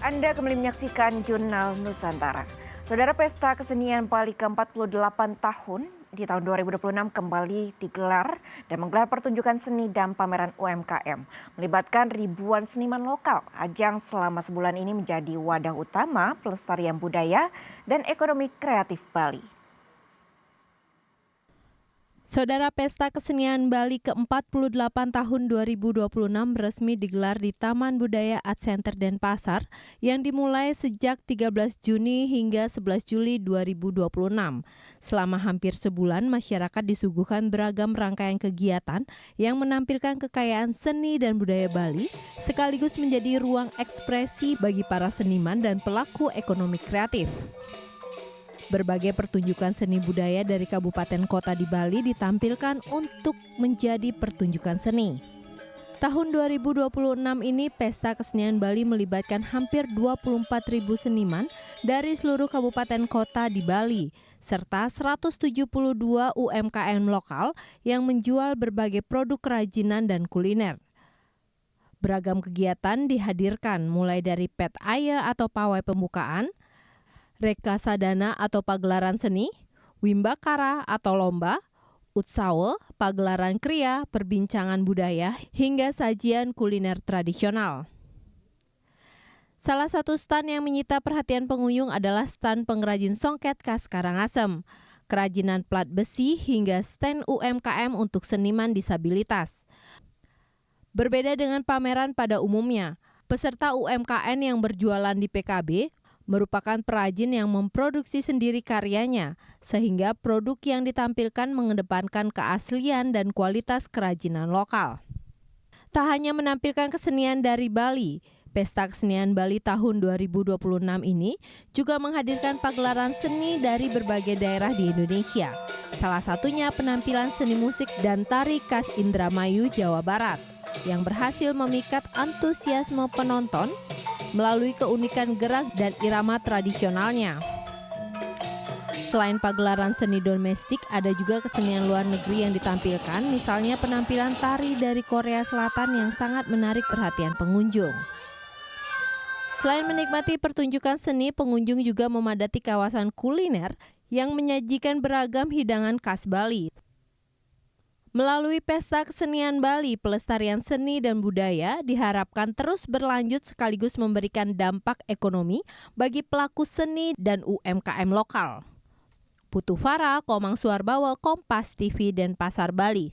Anda kembali menyaksikan Jurnal Nusantara. Saudara, Pesta Kesenian Bali ke-48 tahun di tahun 2026 kembali digelar dan menggelar pertunjukan seni dan pameran UMKM. Melibatkan ribuan seniman lokal, ajang selama sebulan ini menjadi wadah utama pelestarian budaya dan ekonomi kreatif Bali. Saudara, Pesta Kesenian Bali ke-48 tahun 2026 resmi digelar di Taman Budaya Art Center Denpasar yang dimulai sejak 13 Juni hingga 11 Juli 2026. Selama hampir sebulan, masyarakat disuguhkan beragam rangkaian kegiatan yang menampilkan kekayaan seni dan budaya Bali, sekaligus menjadi ruang ekspresi bagi para seniman dan pelaku ekonomi kreatif. Berbagai pertunjukan seni budaya dari kabupaten kota di Bali ditampilkan untuk menjadi pertunjukan seni. Tahun 2026 ini Pesta Kesenian Bali melibatkan hampir 24.000 seniman dari seluruh kabupaten kota di Bali, serta 172 UMKM lokal yang menjual berbagai produk kerajinan dan kuliner. Beragam kegiatan dihadirkan mulai dari pet aya atau pawai pembukaan, Reka Sadana atau pagelaran seni, Wimbakara atau lomba, Utsawa, pagelaran kriya, perbincangan budaya, hingga sajian kuliner tradisional. Salah satu stan yang menyita perhatian pengunjung adalah stan pengrajin songket khas Karangasem, kerajinan plat besi hingga stand UMKM untuk seniman disabilitas. Berbeda dengan pameran pada umumnya, peserta UMKM yang berjualan di PKB merupakan perajin yang memproduksi sendiri karyanya, sehingga produk yang ditampilkan mengedepankan keaslian dan kualitas kerajinan lokal. Tak hanya menampilkan kesenian dari Bali, Pesta Kesenian Bali tahun 2026 ini juga menghadirkan pagelaran seni dari berbagai daerah di Indonesia. Salah satunya penampilan seni musik dan tari khas Indramayu, Jawa Barat, yang berhasil memikat antusiasme penonton melalui keunikan gerak dan irama tradisionalnya. Selain pagelaran seni domestik, ada juga kesenian luar negeri yang ditampilkan, misalnya penampilan tari dari Korea Selatan yang sangat menarik perhatian pengunjung. Selain menikmati pertunjukan seni, pengunjung juga memadati kawasan kuliner yang menyajikan beragam hidangan khas Bali. Melalui Pesta Kesenian Bali, pelestarian seni dan budaya diharapkan terus berlanjut sekaligus memberikan dampak ekonomi bagi pelaku seni dan UMKM lokal. Putu Farah, Komang Suarbawa, Kompas TV, Denpasar, Bali.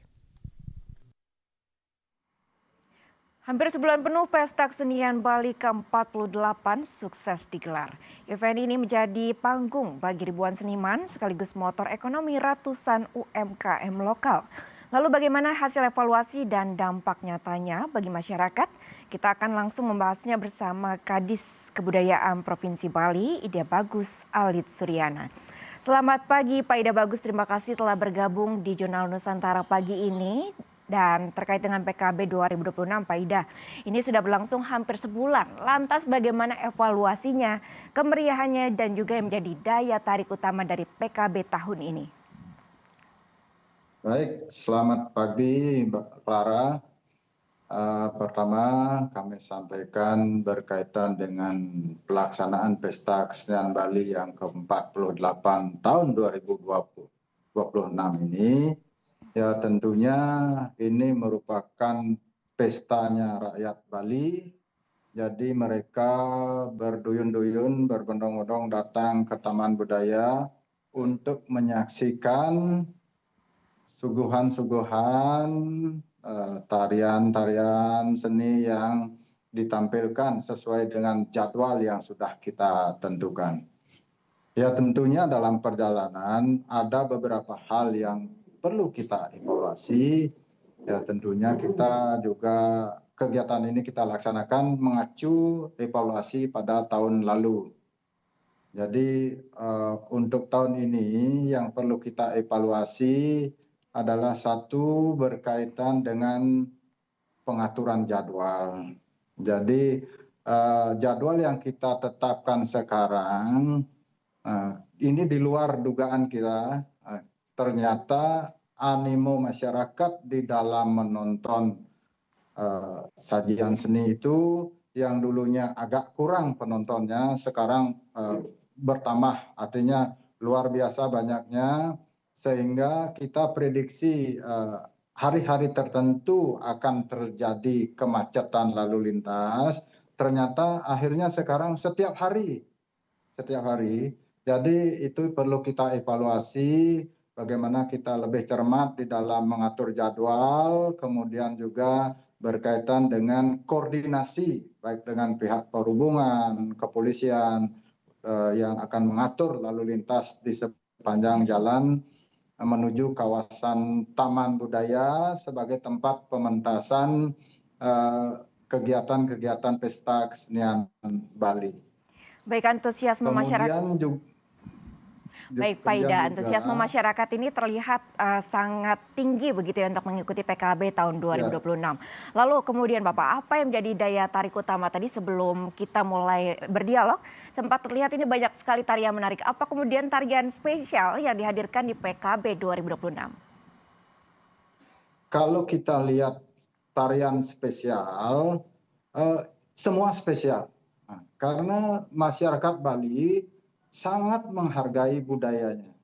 Hampir sebulan penuh Pesta Kesenian Bali ke-48 sukses digelar. Event ini menjadi panggung bagi ribuan seniman sekaligus motor ekonomi ratusan UMKM lokal. Lalu bagaimana hasil evaluasi dan dampak nyatanya bagi masyarakat? Kita akan langsung membahasnya bersama Kadis Kebudayaan Provinsi Bali, Ida Bagus Alit Suryana. Selamat pagi Pak Ida Bagus, terima kasih telah bergabung di Jurnal Nusantara pagi ini. Dan terkait dengan PKB 2026 Pak Ida, ini sudah berlangsung hampir sebulan. Lantas bagaimana evaluasinya, kemeriahannya dan juga yang menjadi daya tarik utama dari PKB tahun ini? Baik, selamat pagi Mbak Clara. Pertama kami sampaikan berkaitan dengan pelaksanaan Pesta Kesenian Bali yang ke-48 tahun 2026 ini. Ya tentunya ini merupakan pestanya rakyat Bali. Jadi mereka berduyun-duyun, berbondong-bondong datang ke Taman Budaya untuk menyaksikan suguhan-suguhan tarian-tarian seni yang ditampilkan sesuai dengan jadwal yang sudah kita tentukan. Ya tentunya dalam perjalanan ada beberapa hal yang perlu kita evaluasi. Ya tentunya kita juga kegiatan ini kita laksanakan mengacu evaluasi pada tahun lalu. Jadi untuk tahun ini yang perlu kita evaluasi adalah satu berkaitan dengan pengaturan jadwal. Jadi jadwal yang kita tetapkan sekarang ini di luar dugaan kita. Ternyata animo masyarakat di dalam menonton sajian seni itu yang dulunya agak kurang penontonnya sekarang bertambah, artinya luar biasa banyaknya, sehingga kita prediksi hari-hari tertentu akan terjadi kemacetan lalu lintas. Ternyata akhirnya sekarang setiap hari. Jadi itu perlu kita evaluasi bagaimana kita lebih cermat di dalam mengatur jadwal, kemudian juga berkaitan dengan koordinasi baik dengan pihak perhubungan, kepolisian yang akan mengatur lalu lintas di sepanjang jalan menuju kawasan Taman Budaya sebagai tempat pementasan kegiatan-kegiatan pesta kesenian Bali. Baik, antusiasme masyarakat. Kemudian juga, Baik, Pak Ida, antusiasme masyarakat ini terlihat sangat tinggi begitu ya untuk mengikuti PKB tahun 2026. Lalu kemudian Bapak, apa yang menjadi daya tarik utama tadi sebelum kita mulai berdialog? Sempat terlihat ini banyak sekali tarian menarik. Apa kemudian tarian spesial yang dihadirkan di PKB 2026? Kalau kita lihat tarian spesial, semua spesial. Nah, karena masyarakat Bali sangat menghargai budayanya.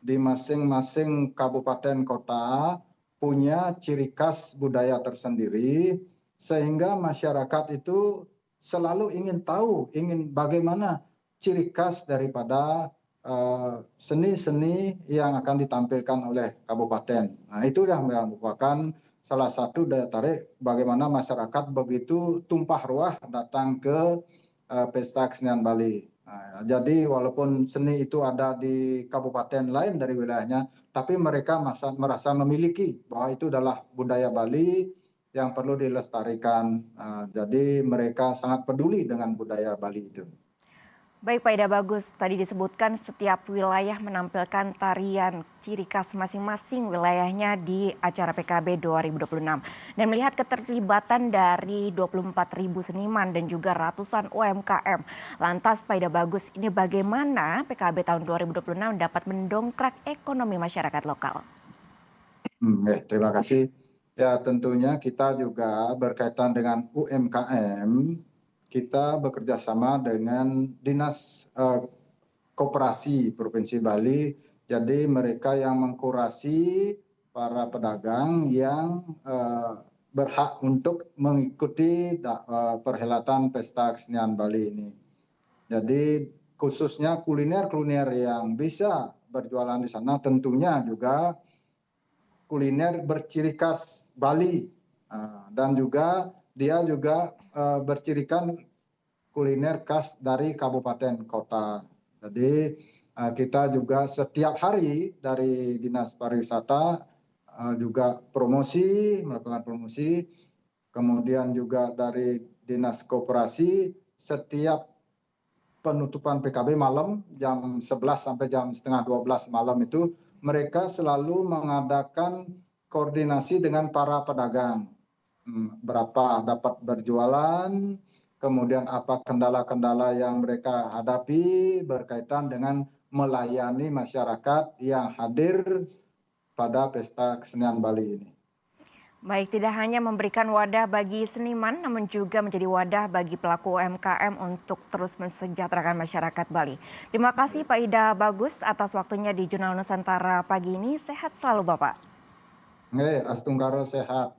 Di masing-masing kabupaten kota punya ciri khas budaya tersendiri, sehingga masyarakat itu selalu ingin tahu, ingin bagaimana ciri khas daripada seni-seni yang akan ditampilkan oleh kabupaten. Nah, itu yang merupakan salah satu daya tarik bagaimana masyarakat begitu tumpah ruah datang ke pesta kesenian Bali. Nah, jadi walaupun seni itu ada di kabupaten lain dari wilayahnya, tapi mereka merasa memiliki bahwa itu adalah budaya Bali yang perlu dilestarikan. Jadi mereka sangat peduli dengan budaya Bali itu. Baik Pak Ida, bagus. Tadi disebutkan setiap wilayah menampilkan tarian ciri khas masing-masing wilayahnya di acara PKB 2026. Dan melihat keterlibatan dari 24.000 seniman dan juga ratusan UMKM. Lantas Pak Ida, bagus, ini bagaimana PKB tahun 2026 dapat mendongkrak ekonomi masyarakat lokal? Terima kasih. Ya, tentunya kita juga berkaitan dengan UMKM. Kita bekerja sama dengan Dinas Koperasi Provinsi Bali. Jadi mereka yang mengkurasi para pedagang yang berhak untuk mengikuti perhelatan Pesta Kesenian Bali ini. Jadi khususnya kuliner-kuliner yang bisa berjualan di sana tentunya juga kuliner berciri khas Bali dan juga dia juga bercirikan kuliner khas dari kabupaten kota. Jadi kita juga setiap hari dari Dinas Pariwisata juga melakukan promosi, kemudian juga dari Dinas Koperasi setiap penutupan PKB malam jam 11 sampai jam setengah 12 malam itu mereka selalu mengadakan koordinasi dengan para pedagang. Berapa dapat berjualan, kemudian apa kendala-kendala yang mereka hadapi berkaitan dengan melayani masyarakat yang hadir pada Pesta Kesenian Bali ini. Baik, tidak hanya memberikan wadah bagi seniman, namun juga menjadi wadah bagi pelaku UMKM untuk terus mensejahterakan masyarakat Bali. Terima kasih Pak Ida Bagus atas waktunya di Jurnal Nusantara pagi ini. Sehat selalu Bapak. Astungkaro sehat.